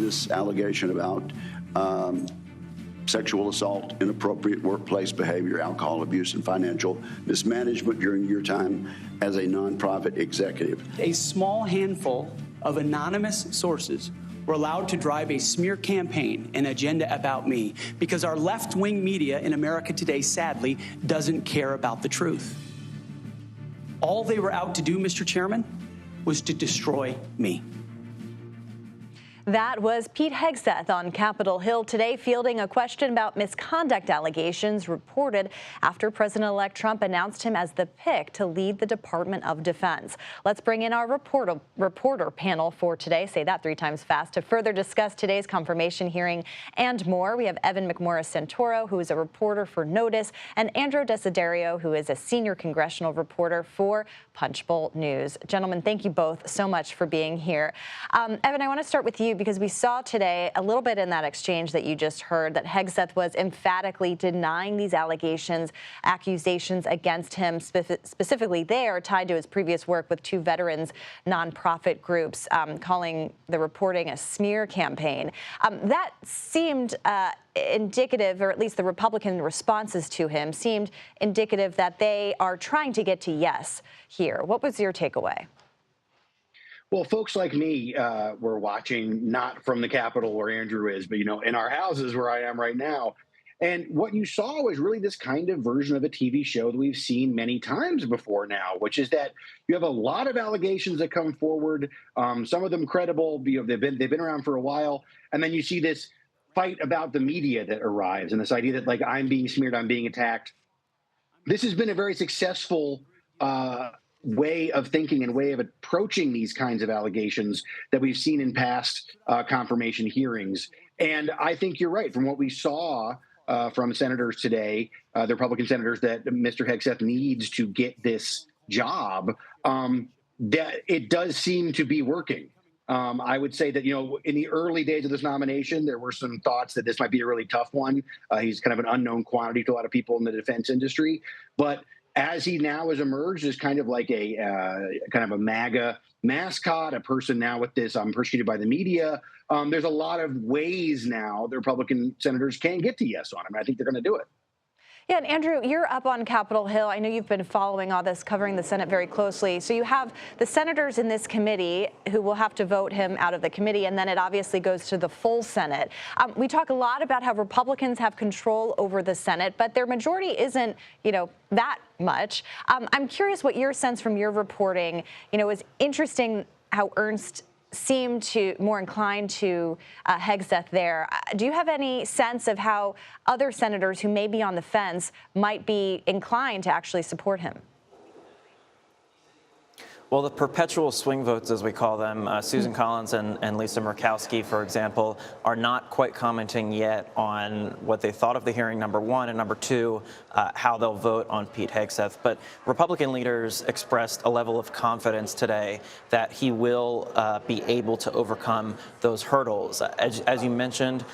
this allegation about sexual assault, inappropriate workplace behavior, alcohol abuse, and financial mismanagement during your time as a nonprofit executive. A small handful of anonymous sources were allowed to drive a smear campaign, an agenda about me, because our left-wing media in America today, sadly, doesn't care about the truth. All they were out to do, Mr. Chairman, was to destroy me. That was Pete Hegseth on Capitol Hill today, fielding a question about misconduct allegations reported after President-elect Trump announced him as the pick to lead the Department of Defense. Let's bring in our reporter panel for today, say that 3 times fast, to further discuss today's confirmation hearing and more. We have Evan McMorris-Santoro, who is a reporter for NOTUS, and Andrew Desiderio, who is a senior congressional reporter for Punchbowl News. Gentlemen, thank you both so much for being here. Evan, I want to start with you, because we saw today a little bit in that exchange that you just heard that Hegseth was emphatically denying these accusations against him, specifically there tied to his previous work with 2 veterans nonprofit groups, calling the reporting a smear campaign. That seemed indicative, or at least the Republican responses to him seemed indicative that they are trying to get to yes here. What was your takeaway? Well, folks like me were watching, not from the Capitol where Andrew is, but, in our houses where I am right now. And what you saw was really this kind of version of a TV show that we've seen many times before now, which is that you have a lot of allegations that come forward, some of them credible, they've been around for a while. And then you see this fight about the media that arrives, and this idea that, like, I'm being smeared, I'm being attacked. This has been a very successful way of thinking and way of approaching these kinds of allegations that we've seen in past confirmation hearings. And I think you're right. From what we saw from senators today, the Republican senators, that Mr. Hegseth needs to get this job, that it does seem to be working. I would say that, in the early days of this nomination, there were some thoughts that this might be a really tough one. He's kind of an unknown quantity to a lot of people in the defense industry. But as he now has emerged as kind of like a MAGA mascot, a person now with this, I'm persecuted by the media, there's a lot of ways now the Republican senators can get to yes on him. I think they're going to do it. Yeah, and Andrew, you're up on Capitol Hill. I know you've been following all this, covering the Senate very closely. So you have the senators in this committee who will have to vote him out of the committee, and then it obviously goes to the full Senate. We talk a lot about how Republicans have control over the Senate, but their majority isn't, that much. I'm curious what your sense from your reporting, is interesting how Ernst seemed to more inclined to Hegseth there. Do you have any sense of how other senators who may be on the fence might be inclined to actually support him? Well, the perpetual swing votes, as we call them, Susan Collins and Lisa Murkowski, for example, are not quite commenting yet on what they thought of the hearing, number one, and number two, how they'll vote on Pete Hegseth. But Republican leaders expressed a level of confidence today that he will be able to overcome those hurdles. As you mentioned,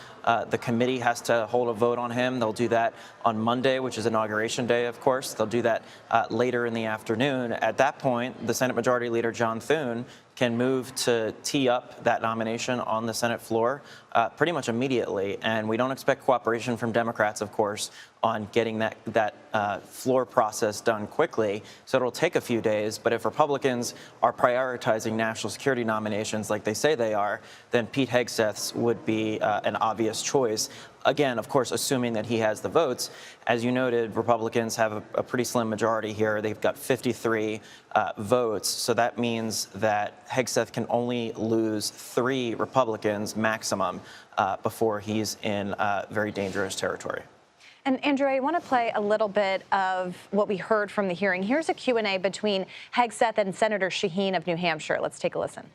the committee has to hold a vote on him. They'll do that on Monday, which is Inauguration Day, of course. They'll do that later in the afternoon. At that point, the Senate Majority Leader John Thune can move to tee up that nomination on the Senate floor pretty much immediately. And we don't expect cooperation from Democrats, of course, on getting that floor process done quickly. So it'll take a few days. But if Republicans are prioritizing national security nominations like they say they are, then Pete Hegseth's would be an obvious choice. Again, of course, assuming that he has the votes. As you noted, Republicans have a pretty slim majority here. They've got 53 votes. So that means that Hegseth can only lose 3 Republicans maximum before he's in very dangerous territory. And Andrew, I want to play a little bit of what we heard from the hearing. Here's a Q&A between Hegseth and Senator Shaheen of New Hampshire. Let's take a listen.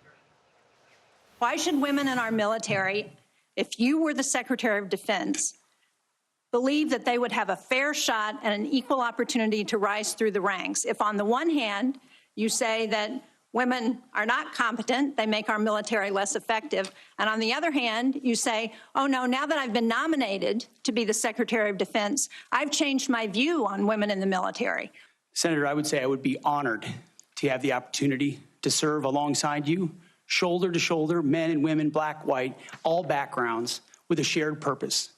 Why should women in our military, if you were the Secretary of Defense, believe that they would have a fair shot and an equal opportunity to rise through the ranks? If on the one hand, you say that women are not competent, they make our military less effective, and on the other hand, you say, oh no, now that I've been nominated to be the Secretary of Defense, I've changed my view on women in the military. Senator, I would say I would be honored to have the opportunity to serve alongside you shoulder to shoulder, men and women, black, white, all backgrounds, with a shared purpose.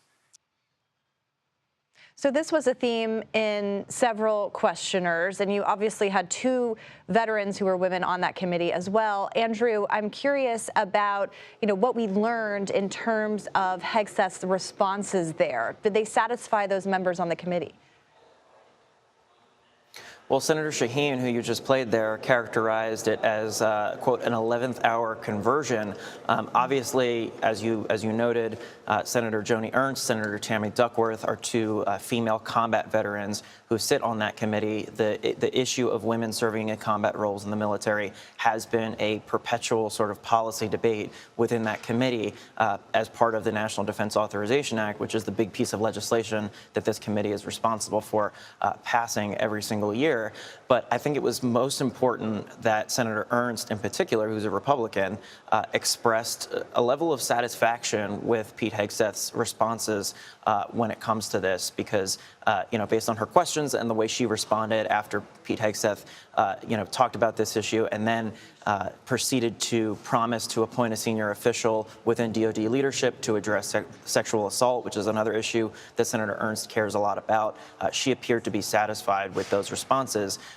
So this was a theme in several questioners, and you obviously had two veterans who were women on that committee as well. Andrew, I'm curious about, what we learned in terms of Hegseth's responses there. Did they satisfy those members on the committee? Well, Senator Shaheen, who you just played there, characterized it as, quote, an 11th hour conversion. Obviously, as you noted, Senator Joni Ernst, Senator Tammy Duckworth are two female combat veterans who sit on that committee. The issue of women serving in combat roles in the military has been a perpetual sort of policy debate within that committee as part of the National Defense Authorization Act, which is the big piece of legislation that this committee is responsible for passing every single year. But I think it was most important that Senator Ernst, in particular, who's a Republican, expressed a level of satisfaction with Pete Hegseth's responses when it comes to this, because, based on her questions and the way she responded after Pete Hegseth, talked about this issue and then proceeded to promise to appoint a senior official within DOD leadership to address sexual assault, which is another issue that Senator Ernst cares a lot about. She appeared to be satisfied with those responses.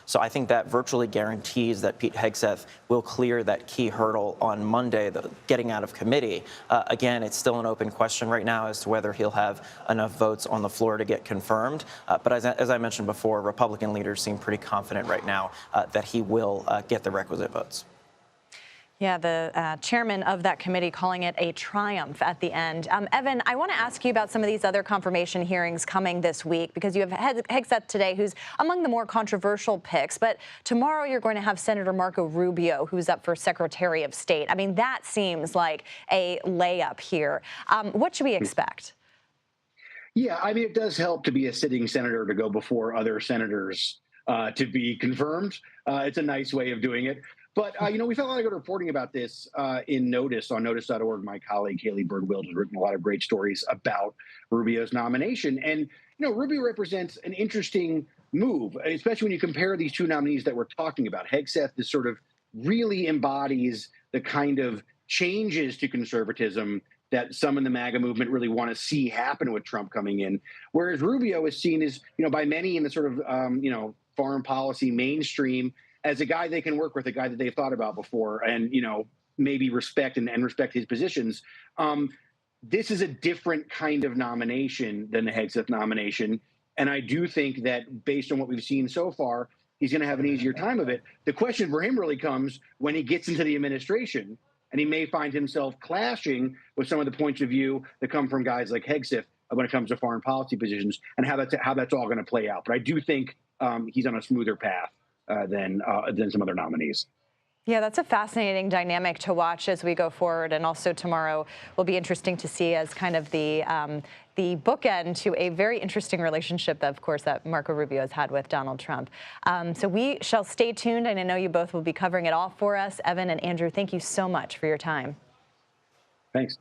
So I think that virtually guarantees that Pete Hegseth will clear that key hurdle on Monday, the getting out of committee. Again, it's still an open question right now as to whether he'll have enough votes on the floor to get confirmed. But as I mentioned before, Republican leaders seem pretty confident right now that he will get the requisite votes. Yeah, the chairman of that committee calling it a triumph at the end. Evan, I want to ask you about some of these other confirmation hearings coming this week, because you have Hegseth today, who's among the more controversial picks. But tomorrow you're going to have Senator Marco Rubio, who's up for Secretary of State. I mean, that seems like a layup here. What should we expect? Yeah, I mean, it does help to be a sitting senator to go before other senators to be confirmed. It's a nice way of doing it. But, we've had a lot of good reporting about this in NOTUS, on notus.org. My colleague, Haley Bird-Wild, has written a lot of great stories about Rubio's nomination. And, Rubio represents an interesting move, especially when you compare these two nominees that we're talking about. Hegseth is sort of really embodies the kind of changes to conservatism that some in the MAGA movement really want to see happen with Trump coming in. Whereas Rubio is seen as, by many in the sort of, foreign policy mainstream as a guy they can work with, a guy that they've thought about before and, maybe respect and respect his positions. This is a different kind of nomination than the Hegseth nomination. And I do think that based on what we've seen so far, he's going to have an easier time of it. The question for him really comes when he gets into the administration, and he may find himself clashing with some of the points of view that come from guys like Hegseth when it comes to foreign policy positions and how that's all going to play out. But I do think he's on a smoother path than some other nominees. Yeah, that's a fascinating dynamic to watch as we go forward, and also tomorrow will be interesting to see as kind of the bookend to a very interesting relationship that, of course, that Marco Rubio has had with Donald Trump. So we shall stay tuned, and I know you both will be covering it all for us. Evan and Andrew, thank you so much for your time. Thanks.